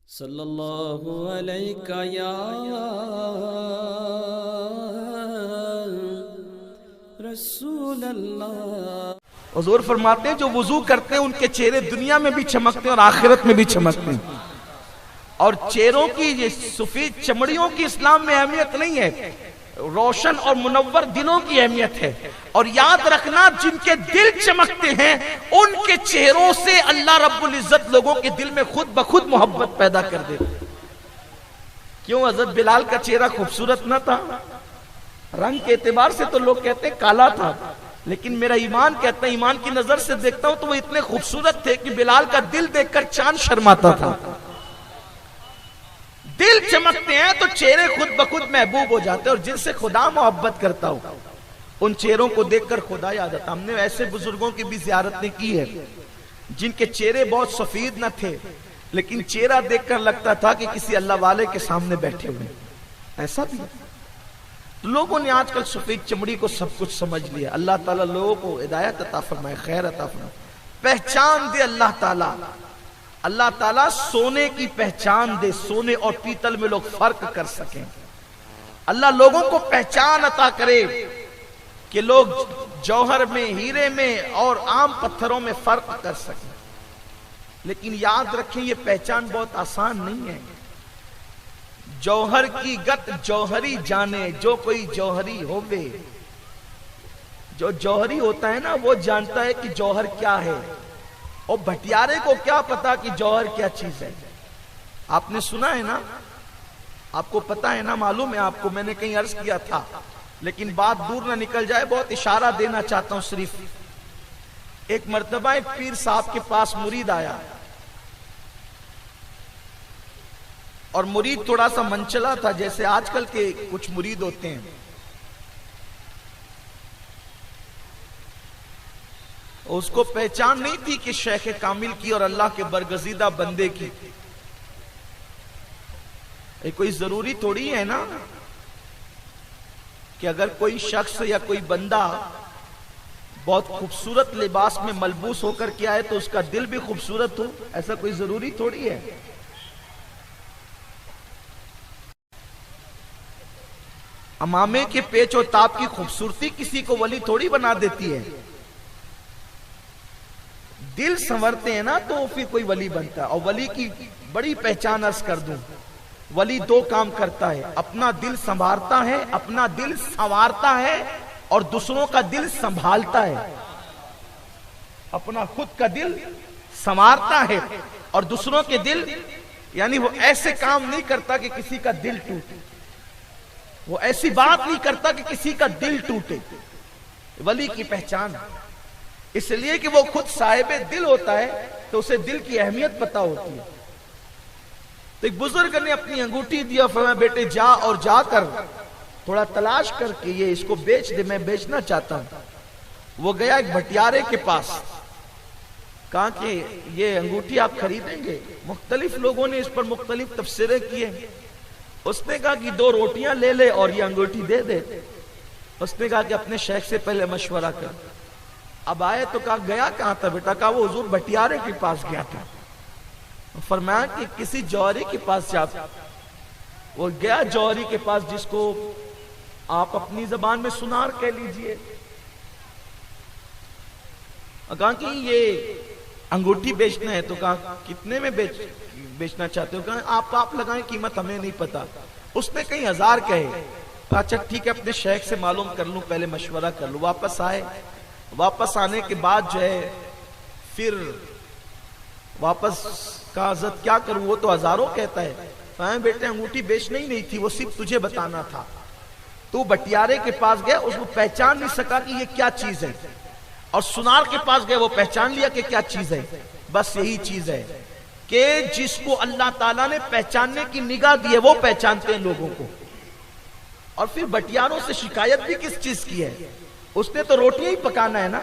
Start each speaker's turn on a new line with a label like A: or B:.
A: सल्लल्लाहु अलैका या रसूल अल्लाह।
B: हुजूर फरमाते हैं जो वुजू करते हैं उनके चेहरे दुनिया में भी चमकते हैं और आखिरत में भी चमकते हैं। और चेहरों की ये सफेद चमड़ियों की इस्लाम में अहमियत नहीं है, रोशन और मुनव्वर दिलों की अहमियत है। और याद रखना, जिनके दिल चमकते हैं उनके चेहरों से अल्लाह रब्बुल इज्जत लोगों के दिल में खुद ब खुद मोहब्बत पैदा कर दे। क्यों? हजरत बिलाल का चेहरा खूबसूरत न था? रंग के एतबार से तो लोग कहते हैं काला था, लेकिन मेरा ईमान कहता है, ईमान की नजर से देखता हूं तो वो इतने खूबसूरत थे कि बिलाल का दिल देखकर चांद शर्माता था। दिल चमकते हैं तो चेहरे खुद ब खुद महबूब हो जाते हैं। और जिनसे खुदा मोहब्बत करता हो उन चेहरों को देखकर खुदा याद आता। हमने ऐसे बुजुर्गों की भी जियारतें की है जिनके चेहरे बहुत सफेद न थे, लेकिन चेहरा देखकर लगता था कि किसी अल्लाह वाले के सामने बैठे हुए। ऐसा भी लोगों ने आजकल सफेद चमड़ी को सब कुछ समझ लिया। अल्लाह ताला लोगों को हिदायत अता फरमाए, खैर अता फरमाए, पहचान दे अल्लाह ताला। अल्लाह ताला सोने की पहचान दे, सोने और पीतल में लोग फर्क कर सकें। अल्लाह लोगों को पहचान अता करे कि लोग जौहर में, हीरे में और आम पत्थरों में फर्क कर सकें। लेकिन याद रखें, ये पहचान बहुत आसान नहीं है। जौहर की गत जौहरी जाने, जो कोई जौहरी होवे। जो जौहरी होता है ना, वो जानता है कि जौहर क्या है, और भटियारे को क्या पता कि जौहर क्या चीज है। आपने सुना है ना, आपको पता है ना, मालूम है आपको, मैंने कहीं अर्ज किया था, लेकिन बात दूर ना निकल जाए, बहुत इशारा देना चाहता हूं सिर्फ। एक मर्तबा एक पीर साहब के पास मुरीद आया, और मुरीद थोड़ा सा मनचला था, जैसे आजकल के कुछ मुरीद होते हैं। उसको पहचान नहीं थी कि शेख कामिल की और अल्लाह के बरगजीदा बंदे की। ये कोई जरूरी थोड़ी है ना कि अगर कोई शख्स या कोई बंदा बहुत खूबसूरत लिबास में मलबूस होकर के आए तो उसका दिल भी खूबसूरत हो। ऐसा कोई जरूरी थोड़ी है। अमामे के पेच और ताप की खूबसूरती किसी को वली थोड़ी बना देती है। दिल संवरते हैं ना तो फिर कोई वली बनता है। और वली की बड़ी पहचान अर्ज कर दूं, वली दो काम करता है, अपना दिल संवारता है, अपना दिल संवारता है, और दूसरों का दिल संभालता है। अपना खुद का दिल संवारता है और दूसरों के दिल, यानी वो ऐसे काम नहीं करता कि किसी का दिल टूटे, वो ऐसी बात नहीं करता कि किसी का दिल टूटे। वली की पहचान इसलिए कि वो खुद साहिबे दिल होता है, तो उसे दिल की अहमियत पता होती है। तो एक बुजुर्ग ने अपनी अंगूठी दिया, फरमाया बेटे जा और जाकर थोड़ा तलाश करके ये इसको बेच दे, मैं बेचना चाहता हूं। वो गया एक भटियारे के पास, कहा कि ये अंगूठी आप खरीदेंगे? मुख्तलिफ लोगों ने इस पर मुख्तलिफ तफसीरें किए। उसने कहा कि 2 रोटियां ले ले और ये अंगूठी दे दे। उसने कहा कि अपने शेख से पहले मशवरा कर। अब आए तो कहा गया कहां था बेटा? कहा वो हुजूर भटियारे के पास गया था। फरमाया कि किसी जौहरी के पास जा। वो गया जौहरी के पास, जिसको आप अपनी जबान में सुनार कह लीजिए। कहा कि ये अंगूठी बेचना है। तो कहा कितने में बेचना चाहते हो? कहा आप लगाएं कीमत, हमें नहीं पता। उसने कहीं 1000 कहे। अच्छा ठीक है, अपने शेख से मालूम कर लूं, पहले मशवरा कर लूं। वापस आए। वापस आने के बाद जो है फिर वापस कहा हज़रत क्या करूं, वो तो हजारों कहता है। बेटे अंगूठी बेचनी ही नहीं थी, वो सिर्फ तुझे बताना था। तू भटियारे के पास गया, उसको पहचान नहीं सका कि ये क्या चीज है, और सुनार के पास गए, वो पहचान लिया कि क्या चीज है। बस यही चीज है कि जिसको अल्लाह ताला ने पहचानने की निगाह दी है वो पहचानते हैं लोगों को। और फिर भटियारों से शिकायत भी किस चीज की है? उसने तो रोटियां ही पकाना है ना।